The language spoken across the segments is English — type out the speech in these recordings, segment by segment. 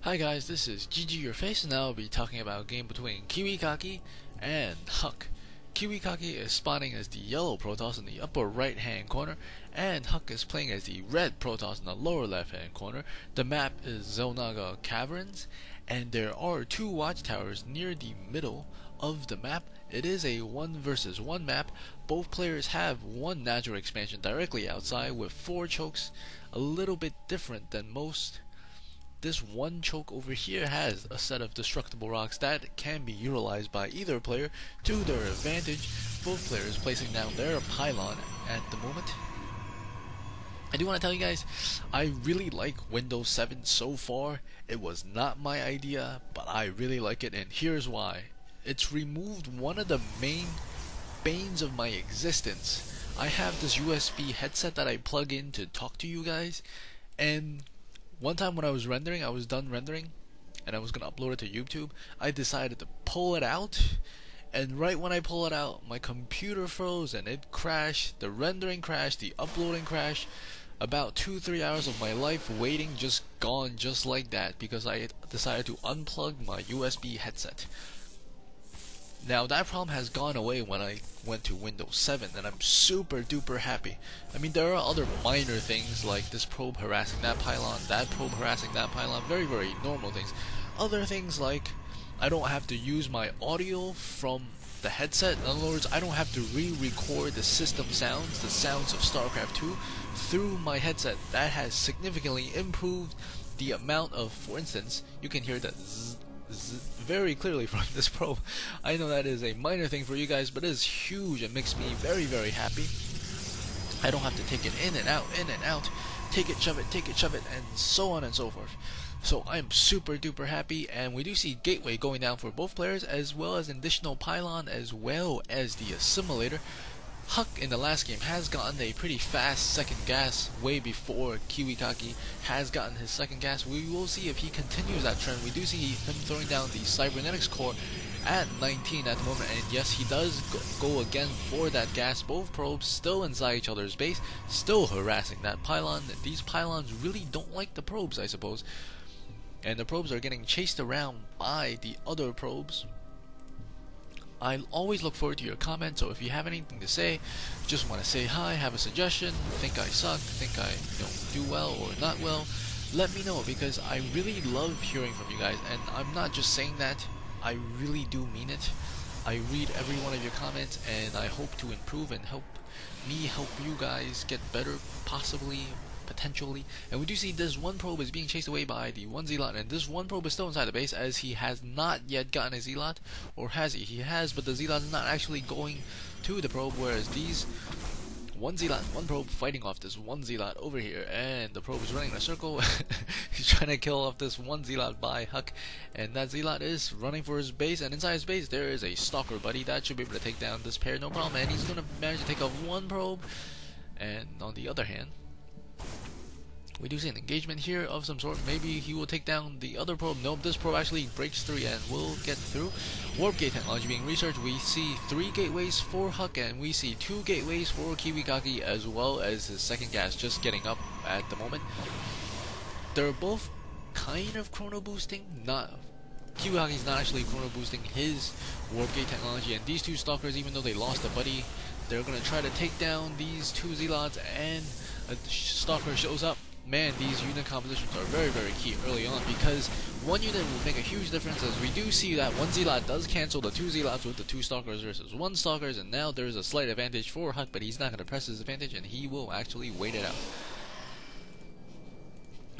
Hi guys, this is ggurface and I'll be talking about a game between KiwiKaKi and HuK. KiwiKaKi is spawning as the yellow Protoss in the upper right hand corner, and HuK is playing as the red Protoss in the lower left hand corner. The map is Xel Naga Caverns, and there are two watchtowers near the middle of the map. It is a 1 versus 1 map. Both players have one natural expansion directly outside with 4 chokes, a little bit different than most. This one choke over here has a set of destructible rocks that can be utilized by either player to their advantage, both players placing down their pylon at the moment. I do want to tell you guys, I really like Windows 7 so far. It was not my idea, but I really like it, and here's why. It's removed one of the main banes of my existence. I have this USB headset that I plug in to talk to you guys, and one time when I was rendering, I was done rendering, and I was going to upload it to YouTube. I decided to pull it out, and right when I pull it out, my computer froze and it crashed. The rendering crashed, the uploading crashed. About 2-3 hours of my life waiting just gone just like that because I decided to unplug my USB headset. Now that problem has gone away when I went to Windows 7, and I'm super duper happy. I mean, there are other minor things like this probe harassing that pylon, that probe harassing that pylon, very normal things. Other things like I don't have to use my audio from the headset. In other words, I don't have to re-record the system sounds, the sounds of StarCraft 2 through my headset. That has significantly improved the amount of, for instance, you can hear that very clearly from this probe. I know that is a minor thing for you guys, but it is huge. It makes me very happy. I don't have to take it in and out, take it, shove it, and so on and so forth. So I'm super duper happy, and we do see gateway going down for both players, as well as an additional pylon, as well as the assimilator. HuK in the last game has gotten a pretty fast second gas way before KiwiKaKi has gotten his second gas. We will see if he continues that trend. We do see him throwing down the cybernetics core at 19 at the moment, and yes, he does go again for that gas. Both probes still inside each other's base, still harassing that pylon. These pylons really don't like the probes, I suppose, and the probes are getting chased around by the other probes. I always look forward to your comments, so if you have anything to say, just want to say hi, have a suggestion, think I suck, think I don't do well or not well, let me know, because I really love hearing from you guys, and I'm not just saying that, I really do mean it. I read every one of your comments, and I hope to improve and help you guys get better, possibly, potentially. And we do see this one probe is being chased away by the one zealot, and this one probe is still inside the base, as he has not yet gotten a zealot. Or has he? He has, but the zealot is not actually going to the probe, whereas these one zealot, one probe fighting off this one zealot over here, and the probe is running in a circle. He's trying to kill off this one zealot by HuK, and that zealot is running for his base, and inside his base there is a stalker buddy that should be able to take down this pair no problem, and he's going to manage to take off one probe. And on the other hand, we do see an engagement here of some sort. Maybe he will take down the other probe. Nope, this probe actually breaks through and will get through. Warp gate technology being researched. We see 3 gateways for HuK, and we see 2 gateways for KiwiKaKi, as well as his second gas just getting up at the moment. They're both kind of chrono boosting. KiwiKaKi's not actually chrono boosting his warp gate technology, and these 2 stalkers, even though they lost a buddy, they're gonna try to take down these 2 zealots, and a stalker shows up. Man, these unit compositions are very key early on, because one unit will make a huge difference, as we do see that one zealot does cancel the 2 zealots with the 2 stalkers versus 1 stalkers, and now there's a slight advantage for HuK, but he's not going to press his advantage, and he will actually wait it out.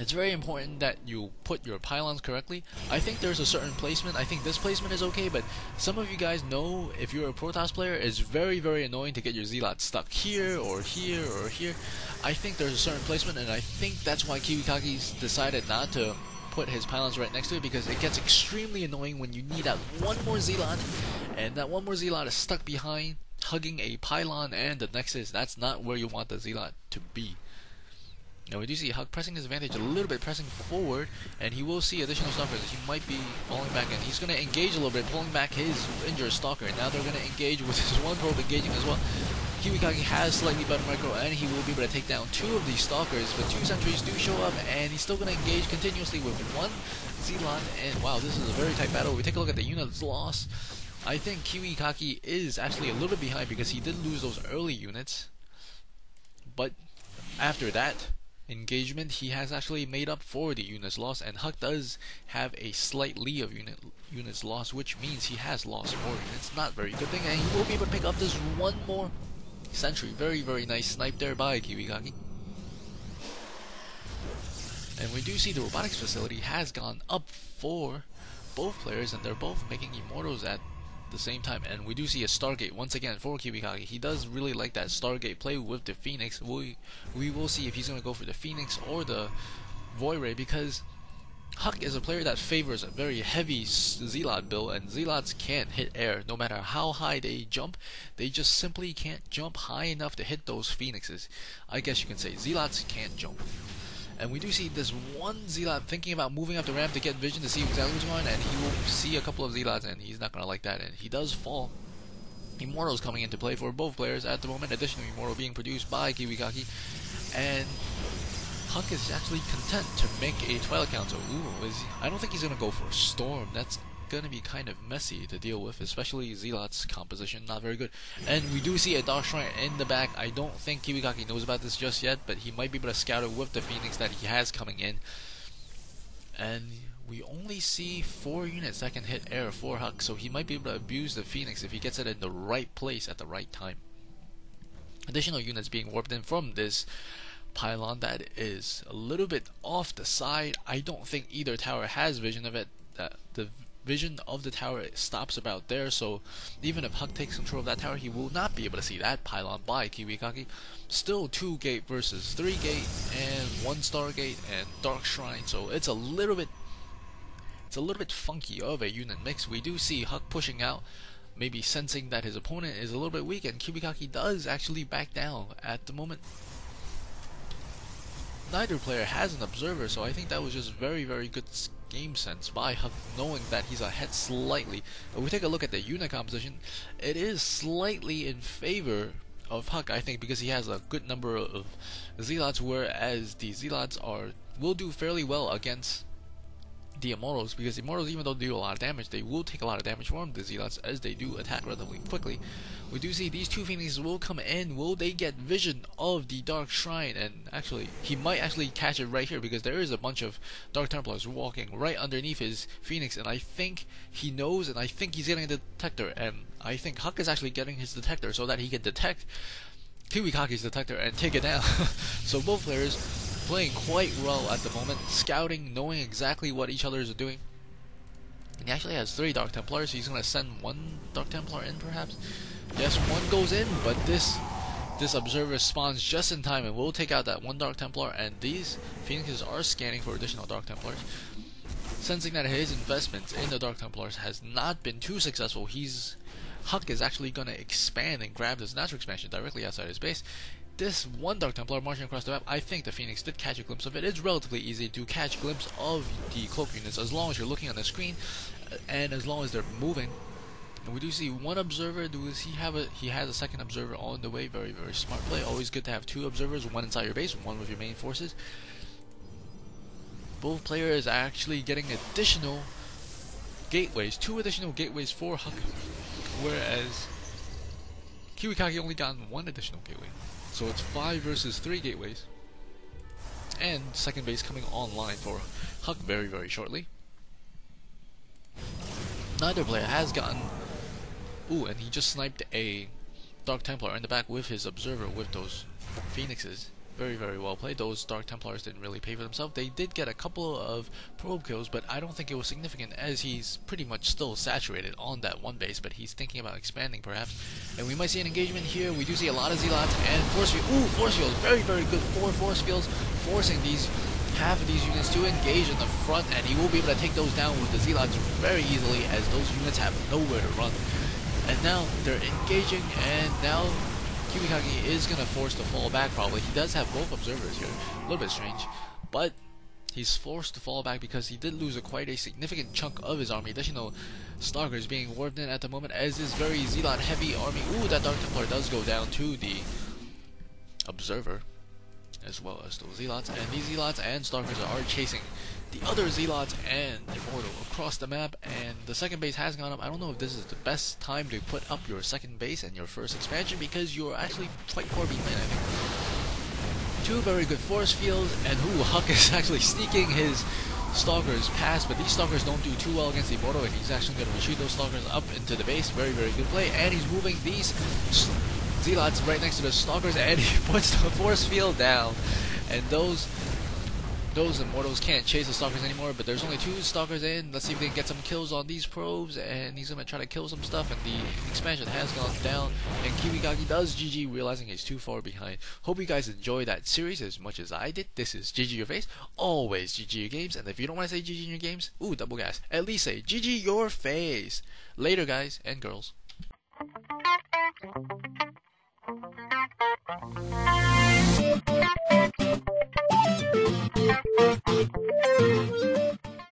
It's very important that you put your pylons correctly. I think there's a certain placement. I think this placement is okay, but some of you guys know, if you're a Protoss player, it's very annoying to get your zealot stuck here or here or here. I think there's a certain placement, and I think that's why KiwiKaKi's decided not to put his pylons right next to it, because it gets extremely annoying when you need that one more zealot, and that one more zealot is stuck behind, hugging a pylon and the nexus. That's not where you want the zealot to be. Now we do see HuK pressing his advantage a little bit, pressing forward, and he will see additional stalkers. He might be falling back in. He's going to engage a little bit, pulling back his injured stalker. And now they're going to engage with his one probe engaging as well. KiwiKaKi has slightly better micro, and he will be able to take down 2 of these stalkers, but 2 sentries do show up, and he's still going to engage continuously with 1 Xelon. And wow, this is a very tight battle. We take a look at the units lost. I think KiwiKaKi is actually a little bit behind because he did lose those early units, but after that engagement, he has actually made up for the units lost, and HuK does have a slight lead of units lost, which means he has lost more units. Not very good thing, and he will be able to pick up this 1 more sentry. Very, very nice snipe there by KiwiKaKi. And we do see the robotics facility has gone up for both players, and they're both making immortals at the same time. And we do see a Stargate once again for KiwiKaKi. He does really like that Stargate play with the Phoenix. We will see if he's going to go for the Phoenix or the Void Ray, because HuK is a player that favors a very heavy Zealot build, and Zealots can't hit air. No matter how high they jump, they just simply can't jump high enough to hit those Phoenixes. I guess you can say Zealots can't jump. And we do see this one Zealot thinking about moving up the ramp to get vision to see exactly what's going on, and he will see a couple of Zealots, and he's not going to like that, and he does fall. Immortals coming into play for both players at the moment. Additional Immortal being produced by KiwiKaKi, and HuK is actually content to make a Twilight Council. I don't think he's going to go for a Storm. That's going to be kind of messy to deal with, especially Zealot's composition, not very good. And we do see a Dark Shrine in the back. I don't think KiwiKaKi knows about this just yet, but he might be able to scout it with the Phoenix that he has coming in. And we only see 4 units that can hit air for HuK, so he might be able to abuse the Phoenix if he gets it in the right place at the right time. Additional units being warped in from this pylon that is a little bit off the side. I don't think either tower has vision of it. The vision of the tower stops about there, so even if HuK takes control of that tower, he will not be able to see that pylon by KiwiKaKi. Still 2 gate versus 3 gate and 1 Stargate and Dark Shrine, so it's a little bit funky of a unit mix. We do see HuK pushing out, maybe sensing that his opponent is a little bit weak, and KiwiKaKi does actually back down at the moment. Neither player has an observer, so I think that was just very, very good game sense by HuK, knowing that he's ahead slightly. But we take a look at the unit composition, it is slightly in favor of HuK, I think, because he has a good number of Zealots, whereas the Zealots will do fairly well against the Immortals, because Immortals, even though they do a lot of damage, they will take a lot of damage from the Zealots as they do attack relatively quickly. We do see these 2 Phoenixes will come in. Will they get vision of the Dark Shrine? And actually, he might actually catch it right here, because there is a bunch of Dark Templars walking right underneath his Phoenix, and I think he knows, and I think he's getting a detector, and I think HuK is actually getting his detector so that he can detect KiwiKaKi's detector and take it down. So both players playing quite well at the moment, scouting, knowing exactly what each other is doing. And he actually has 3 Dark Templars, so he's going to send 1 Dark Templar in perhaps. Yes, 1 goes in, but this observer spawns just in time and will take out that 1 Dark Templar, and these Phoenixes are scanning for additional Dark Templars. Sensing that his investments in the Dark Templars has not been too successful, HuK is actually going to expand and grab this natural expansion directly outside his base. This 1 Dark Templar marching across the map, I think the Phoenix did catch a glimpse of it. It's relatively easy to catch a glimpse of the cloak units as long as you're looking on the screen and as long as they're moving. And we do see 1 observer. He has a 2nd observer on the way. Very, very smart play. Always good to have 2 observers, 1 inside your base, 1 with your main forces. Both players are actually getting additional gateways, 2 additional gateways for HuK, whereas KiwiKaKi only got 1 additional gateway. So it's 5 versus 3 gateways. And 2nd base coming online for HuK very, very shortly. Neither player has gotten... Ooh, and he just sniped a Dark Templar in the back with his observer with those Phoenixes. Very, very well played. Those Dark Templars didn't really pay for themselves. They did get a couple of probe kills, but I don't think it was significant, as he's pretty much still saturated on that 1 base, but he's thinking about expanding perhaps. And we might see an engagement here. We do see a lot of Zealots and force field. Ooh, force fields. Very, very good. 4 force fields, forcing half of these units to engage in the front, and he will be able to take those down with the Zealots very easily, as those units have nowhere to run. And now they're engaging, and now KiwiKaKi is gonna force to fall back probably. He does have both observers here. A little bit strange, but he's forced to fall back because he did lose quite a significant chunk of his army. Additional Stalker is being warped in at the moment as this very Zealot heavy army. Ooh, that Dark Templar does go down to the observer, as well as those Zealots. And these Zealots and Stalkers are chasing the other Zealots and Immortal across the map. And the second base has gone up. I don't know if this is the best time to put up your second base and your first expansion, because you're actually quite far behind, I think. Two very good force fields, and HuK is actually sneaking his Stalkers past, but these Stalkers don't do too well against the Immortal, and he's actually going to retreat those Stalkers up into the base. Very, very good play, and he's moving these Zealots right next to the Stalkers, and he puts the force field down. And those Immortals can't chase the Stalkers anymore, but there's only 2 Stalkers in. Let's see if they can get some kills on these probes, and he's going to try to kill some stuff, and the expansion has gone down, and KiwiKaKi does GG, realizing he's too far behind. Hope you guys enjoyed that series as much as I did. This is GG Your Face, always GG Your Games, and if you don't want to say GG in your games, ooh, double gas, at least say GG Your Face. Later, guys and girls. Thank you.